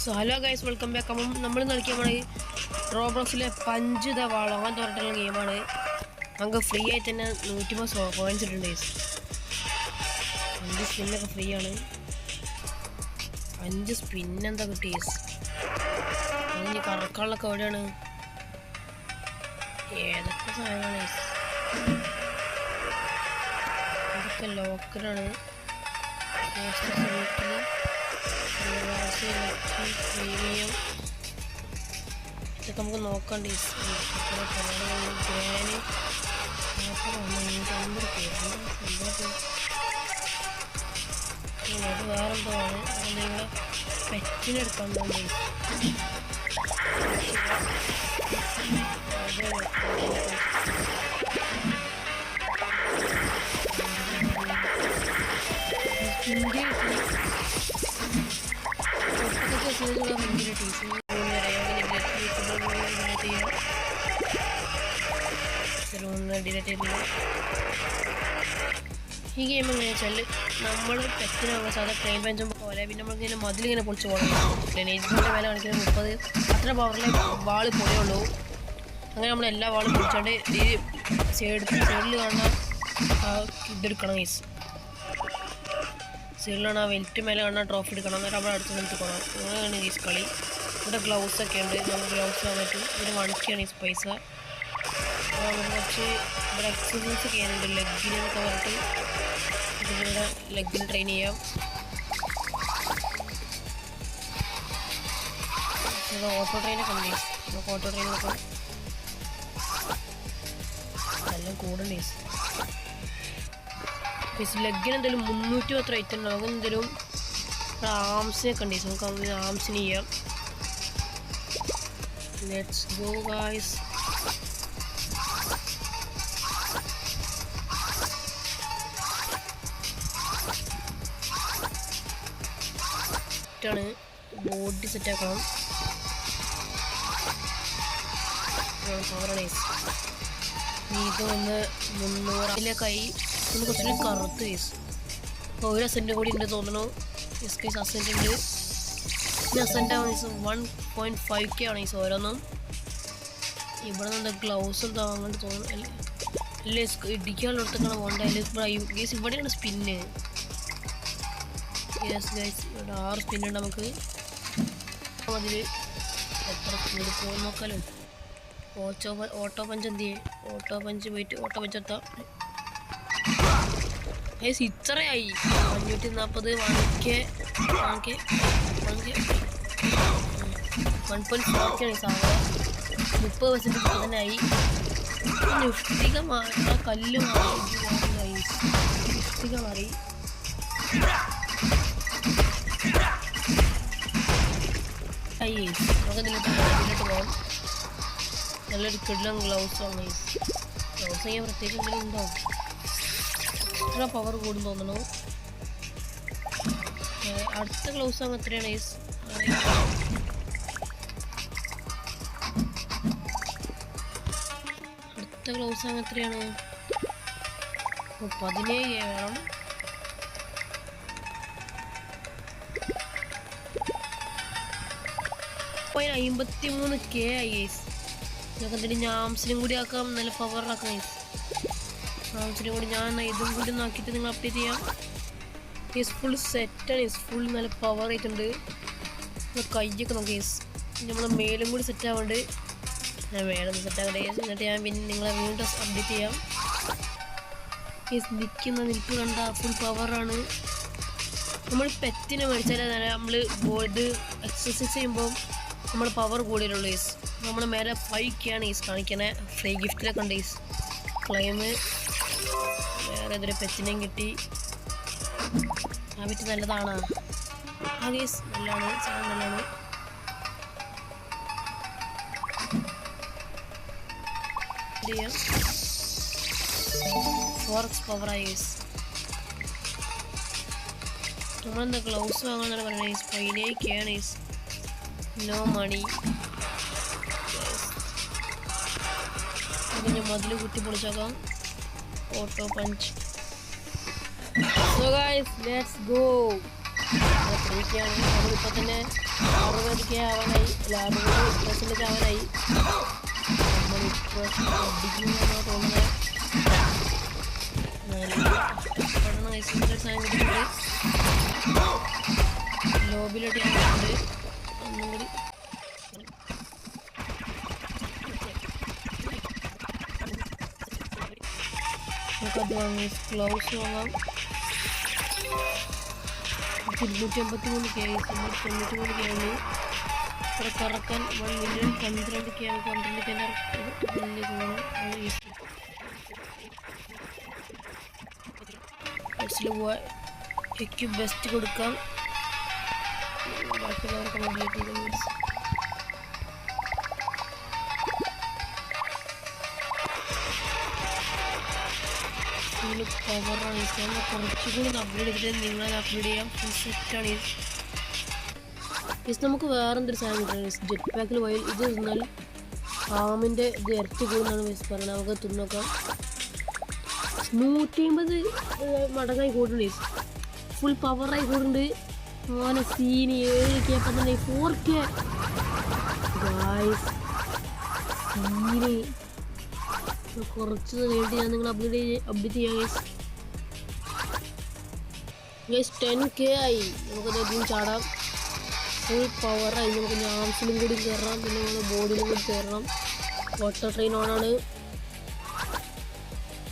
So hello guys, welcome back. അപ്പം നമ്മൾ കളിക്കാൻ റോബ്ലോക്സിലെ പഞ്ച് ദ വാൾ അങ്ങനത്തെ പറഞ്ഞിട്ടുള്ള ഗെയിമാണ്. നമുക്ക് ഫ്രീ ആയിട്ട് തന്നെ 150 കോയിൻസ് ഇട്ടുണ്ട് ഗൈസ്. 5 സ്പിന്നൊക്കെ ഫ്രീ ആണ്. 5 സ്പിൻ എന്താ കിട്ടി ഗൈസ്. അതിന് കറക്കാനുള്ളൊക്കെ എവിടെയാണ്? ഏതൊക്കെ സാധനമാണ് ഗൈസ്? ഇതൊക്കെ ലോക്കറാണ്. പ്രീമിയം ഇതൊക്കെ നമുക്ക് നോക്കണ്ട. അത് വേറെന്തോ ആണ്. അതിൻ്റെ പെറ്റിനെടുക്കാൻ ഈ ഗെയിം എങ്ങനെയാ വെച്ചാൽ നമ്മൾ പെറ്റിനാകുമ്പോൾ സാധാരണ ട്രെയിൻ ബെഞ്ചും പോലെ പിന്നെ നമ്മളിങ്ങനെ മതിലിങ്ങനെ പൊളിച്ച് പോകണം. നെയ്റ്റിൻ്റെ വില കാണിക്കുന്നത് 30 അത്ര പവറിലെ വാള് പൊടിയുള്ളൂ. അങ്ങനെ നമ്മൾ എല്ലാ വാളും പൊളിച്ചാണ്ട് ഈ സൈഡിൽ കാണുന്ന ഇതെടുക്കണം. ഗൈസ് സൈഡിലാണ് ആ വെൽറ്റ് മേലെ കാണുന്ന ട്രോഫി എടുക്കണം. എന്നിട്ട് അവിടെ അടുത്ത് നിർത്തി പോകണം. അങ്ങനെയാണ് ഗൈസ് കളി. ഇവിടെ ഗ്ലൗസൊക്കെ ഉണ്ട്. നമുക്ക് ഗ്ലൗസ് ആകാൻ പറ്റും. ഇതിന് 1K ആണ് ഈ പൈസ. കുറച്ച് ഇവിടെ എക്സസൈസ് ചെയ്യാനുണ്ട്. ലെഗിനൊക്കെ പറഞ്ഞിട്ട് ഇതിലൂടെ ലെഗിന് ട്രെയിൻ ചെയ്യാം. ഓട്ടോ ട്രെയിനൊക്കെ ഉണ്ട്. നമുക്ക് ഓട്ടോ ട്രെയിനൊക്കെ എല്ലാം കൂടണ്ടേ. ലെഗിന് എന്തെങ്കിലും 300 അത്ര ഐറ്റം ഉണ്ടാവും. അങ്ങനെ എന്തെങ്കിലും ആംസിനൊക്കെ ഉണ്ട്. നമുക്ക് ആംസിന് ചെയ്യാം. Let's go guys. ാണ് ബോഡി സെറ്റ് ആക്കണം. ഇത് ഒന്ന് 300 ഒന്ന് കുറച്ചുകൂടി കറുത്ത് കേസ്. ഒരു അസെൻറ്റ് കൂടി ഉണ്ട് തോന്നണു. എസ് കേസ് അസെൻറ്റ് ഉണ്ട്. ഈ അസെൻറ്റ് ആണ് 1.5K ആണ് ഈ ഓരോന്നും. ഇവിടെ നിന്ന് ഗ്ലൗസ് എന്താ അങ്ങോട്ട് തോന്നുന്നു. അല്ലേ ഇടിക്കാനുള്ളടത്തൊക്കെ പോകണ്ട. അല്ലെങ്കിൽ ഗേസ് ഇവിടെയാണ് സ്പിന്ന്. യെസ് ഗൈസ്, ഇവിടെ 6 സ്പിന്നുണ്ട് നമുക്ക്. അതിൽ എത്ര സ്പീഡ് പോകുന്ന നോക്കാലോ. ഓട്ടോ പഞ്ച് എന്ത് ചെയ്യും? ഓട്ടോ പഞ്ച് പോയിട്ട് ഓട്ടോ പഞ്ച് എത്താം. ഗൈസ് ഇത്രയായി 540 1.4K ആണ് ഈ സാധനം. 30% അതിനായി. ഇഷ്ടിക മാറി, ആ കല്ല് മാറി, ഇഷ്ടിക മാറി. നമുക്കതിലോട്ട് പോകാം. നല്ലൊരു കിടിലൻ ഗ്ലൗസാണ്. ഗ്ലൗസ് ചെയ്യാൻ പ്രത്യേകിച്ച് എന്തെങ്കിലും ഉണ്ടോ? ഇത്ര പവർ കൂടും തോന്നണു. അടുത്ത ഗ്ലൗസ് ആകുമ്പോൾ എത്രയാണ്? അടുത്ത ഗ്ലൗസ് ആകുമ്പോൾ എത്രയാണ്? 17 വേണം. അപ്പോൾ 53K ആയി ഗൈസ്. നമുക്ക് എന്തെങ്കിലും ആംസിനും കൂടി ആക്കാം. നല്ല പവറിലാക്കാം ഗൈസ്. ആംസിനും കൂടി ഞാൻ ഇതും കൂടി നോക്കിയിട്ട് നിങ്ങൾ അപ്ഡേറ്റ് ചെയ്യാം. ഗൈസ് ഫുൾ സെറ്റാണ്. ഫുൾ നല്ല പവർ ആയിട്ടുണ്ട്. കൈയൊക്കെ നോക്കാം ഗൈസ്. നമ്മൾ മേലും കൂടി സെറ്റ് ആവുന്നുണ്ട്. ഞാൻ മേലും സെറ്റാക്കട്ടെ ഗൈസ്. എന്നിട്ട് ഞാൻ പിന്നെ നിങ്ങളെ വീണ്ടും അപ്ഡേറ്റ് ചെയ്യാം. ഗൈസ് നിൽക്കുന്ന നിൽപ്പ് കണ്ട ഫുൾ പവറാണ്. നമ്മൾ പെറ്റിനെ മേടിച്ചാൽ നമ്മൾ ഇത് എക്സസൈസ് ചെയ്യുമ്പോൾ നമ്മൾ പവർ കൂടിയുള്ളൂ ഗൈസ്. നമ്മൾ മേലെ 5K ആണ് ഗൈസ് കാണിക്കണേ. ഫ്രീ ഗിഫ്റ്റിലൊക്കെ ഉണ്ട് ഗൈസ് ക്ലെയിം. വേറെ ഏതൊരു പെറ്റിനെയും കിട്ടി. ആ പെറ്റ് നല്ലതാണ്. ആ ഗൈസ് നല്ലതാണ്, സാധനം നല്ലതാണ്. ചെയ്യാം 4X പവറായി ഗൈസ്. നമ്മളെന്താ ഗ്ലൗസ് വാങ്ങാന്നാണ് പറയുന്നത് ഗൈസ്. 15K ആണ് ഗൈസ്. No money. ഞാൻ മതിൽ കുത്തി പൊളിച്ചാക്കാം. Auto punch. So guys let's go. 3K ആണ്. നമ്മളിപ്പോൾ തന്നെ 60K ആവാനായി, അല്ല 60% ആവാനായി. നമ്മളിപ്പോൾ അടിക്കുന്നതാണ് തോന്നുന്നത്. ലോബിലോട്ട് ഞാനുണ്ട്. ഒന്നും കൂടി നമുക്കത് വാങ്ങി. ഗ്ലൗസ് വാങ്ങാം. 253K, 293K ആണ്. ഇവിടെ കറക്കാൻ 1,000,000, 12K ആണ്. 12K ഇതിലേക്ക് പോകണം. പോവാ. എനിക്ക് ബെസ്റ്റ് കൊടുക്കാം. ബാക്കിയുള്ളവർക്ക് കംപ്ലീറ്റ് ചെയ്ത് പവറാണ്. കുറച്ചുകൂടി അപ്ഗ്രേഡ് ചെയ്തിട്ട് നിങ്ങളത് അപ്ഗ്രേഡ് ചെയ്യാം. ഫുൾ സെറ്റാണ്. നമുക്ക് വേറെ എന്തൊരു സാധനം കിട്ടുന്നത് ജെറ്റ് പാക്കിൽ വയൽ ഇത് തിന്നാൽ ആമിൻ്റെ ഇത് ഇരട്ടി കൂടുന്നാണ് മിസ് പറയുന്നത്. നമുക്ക് തിന്നോക്കാം. 150 മടങ്ങായി കൂടുന്നുണ്ട്. ഫുൾ പവറായി കൂടുന്നുണ്ട്. അങ്ങനെ സീന് 7K അപ്പം തന്നെ 4K സീന്. കുറച്ച് വേണ്ടി ഞാൻ നിങ്ങൾ അപ്ഡേറ്റ് ചെയ്യാം ഗൈസ്. 10K ആയി. നമുക്കത് അധികം ചാടാം. ഫുൾ പവറായി. നമുക്ക് ഞാംസിലും കൂടി കയറാം. പിന്നെ നമ്മുടെ ബോഡിയിലും കൂടി കയറണം. വാട്ടർ ട്രെയിൻ ഓണാണ്.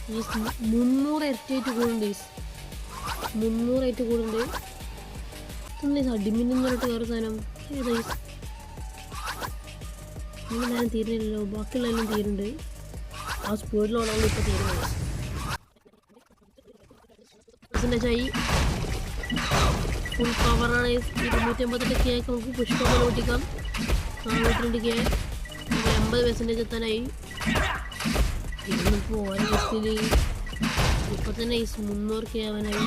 300 ഇരട്ടിയായിട്ട് കൂടുന്നുണ്ട്. 300 ആയിട്ട് കൂടുന്നുണ്ട്. അടിമിന്ന് പറഞ്ഞിട്ട് വേറെ സാധനം ഏതാ ഞാൻ തീരുന്നില്ലല്ലോ. ബാക്കിയുള്ളതെല്ലാം തീരുന്നുണ്ട്. ആ സ്പീഡിലോണാണ് ഇപ്പോൾ തീരുന്നത്. ഫുൾ പവറാണ്. 258K നമുക്ക് പുഷ്പങ്ങൾ ഓട്ടിക്കാം. 402K 80% എത്താനായി. ഇതിപ്പോൾ ഓരോ ബസ്സിൽ ഇപ്പം തന്നെ 300K ആവാനായി.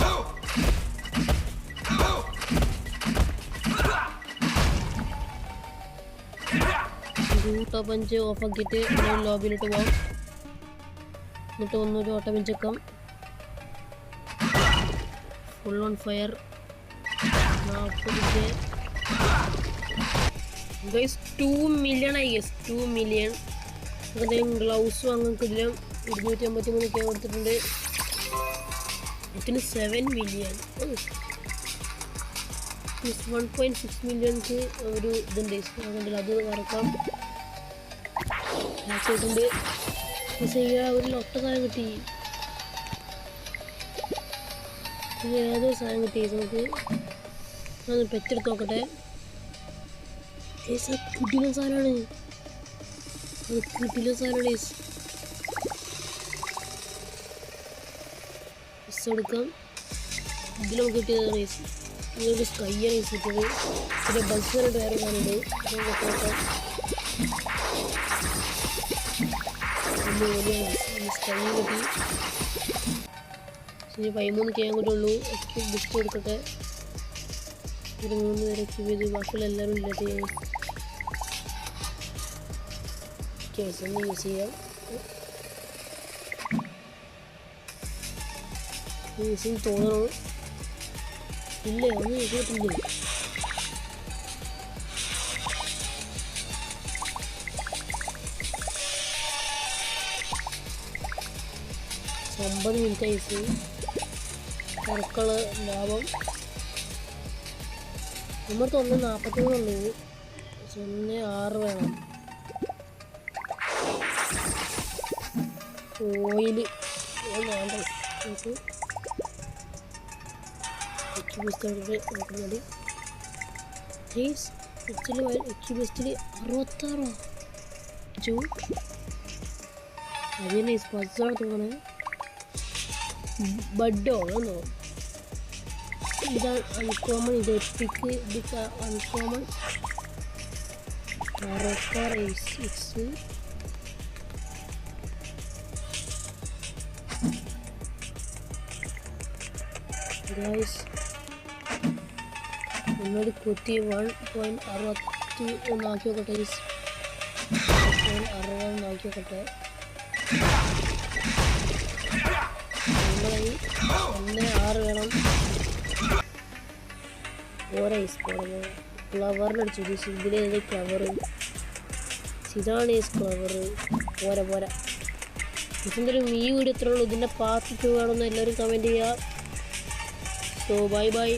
ഓട്ടോപഞ്ച് ഓഫാക്കിയിട്ട് ലോബിയിലോട്ട് പോകാം. എന്നിട്ട് ഒന്നൊരു ഓട്ടോപഞ്ചേക്കാം. Full on fire. 40K guys. 2 million ആയി. 2 മില്യൺ. എന്തെങ്കിലും ഗ്ലൗസ് വാങ്ങുക. ഇതിലും 253K കൊടുത്തിട്ടുണ്ട്. ഇതിന് 7 മില്യൺ. 1.6 മില്യൺക്ക് ഒരു ഇതുണ്ട്. അതുകൊണ്ടല്ലോ അത് വറക്കാം. ആക്കിയിട്ടുണ്ട്. ഒരു ലൊട്ട സാധനം കിട്ടി. ഏതോ സാധനം കിട്ടി. നമുക്ക് അതൊന്ന് പെറ്റെടുത്ത് നോക്കട്ടെ. കിട്ടിയ സാധനമാണ്. അത് കിട്ടിയ സാധനമാണ്. എടുക്കാം. ഇതിൽ നമുക്ക് കിട്ടിയതാണ്. നിങ്ങൾക്ക് സ്കൈയാണ് കിട്ടിയത്. പിന്നെ ബസ്സിന് വേറെ കാണുന്നുണ്ട്. സ്കൈ കിട്ടി. ശരി 13K കൂടെ ഉള്ളൂ. ബിസ്റ്റ് കൊടുക്കട്ടെ. ഒരു 3 പേരെ എക്യൂബ് ചെയ്ത് ബാക്കിയുള്ള എല്ലാവരും ഇല്ലാതെ കേസ് ഒന്ന് യൂസ് ചെയ്യാം. യൂസ് ചെയ്ത് തോന്നണോ? ഇല്ലേ, ഒന്നും യൂസ് ചെയ്തിട്ടില്ലേ? മിനിറ്റ് യൂസ് കറക്കള് ലാഭം. നമ്മൾ 1.43 ഉള്ളത്. 1.6 വേണം. ഓയില് വേണ്ട. നമുക്ക് നോക്കുന്നത് എക്യുബെസ്റ്റിൽ 66 അതിന് സ്പസാണ് തോന്നുന്നത്. ബഡോ ആണോ? ഇതാണ് അൺകോമൺ. ഇത് എപ്പിക്ക്. ഇത് അൺകോമൺ. X6 ഗൈസ് ഒന്നുകൂടി കുത്തി 1.60 ആക്കി നോക്കട്ടെ. 1.60 ആക്കി നോക്കട്ടെ. 1.6 വേണം. പോരാ ഈസ് പോരാ ഫ്ലവറിനടിച്ചു ഇതിലേത് ഫ്ലവർ ഇതാണ് ഈസ് ഫ്ലവർ പോരാ പോരാ ഇതെന്തായാലും ഈ വീഡിയോ എത്ര ഉള്ളൂ ഇതിൻ്റെ പാർട്ട് 2 വേണമെന്ന് എല്ലാവരും കമൻറ്റ് ചെയ്യുക സോ ബൈ ബൈ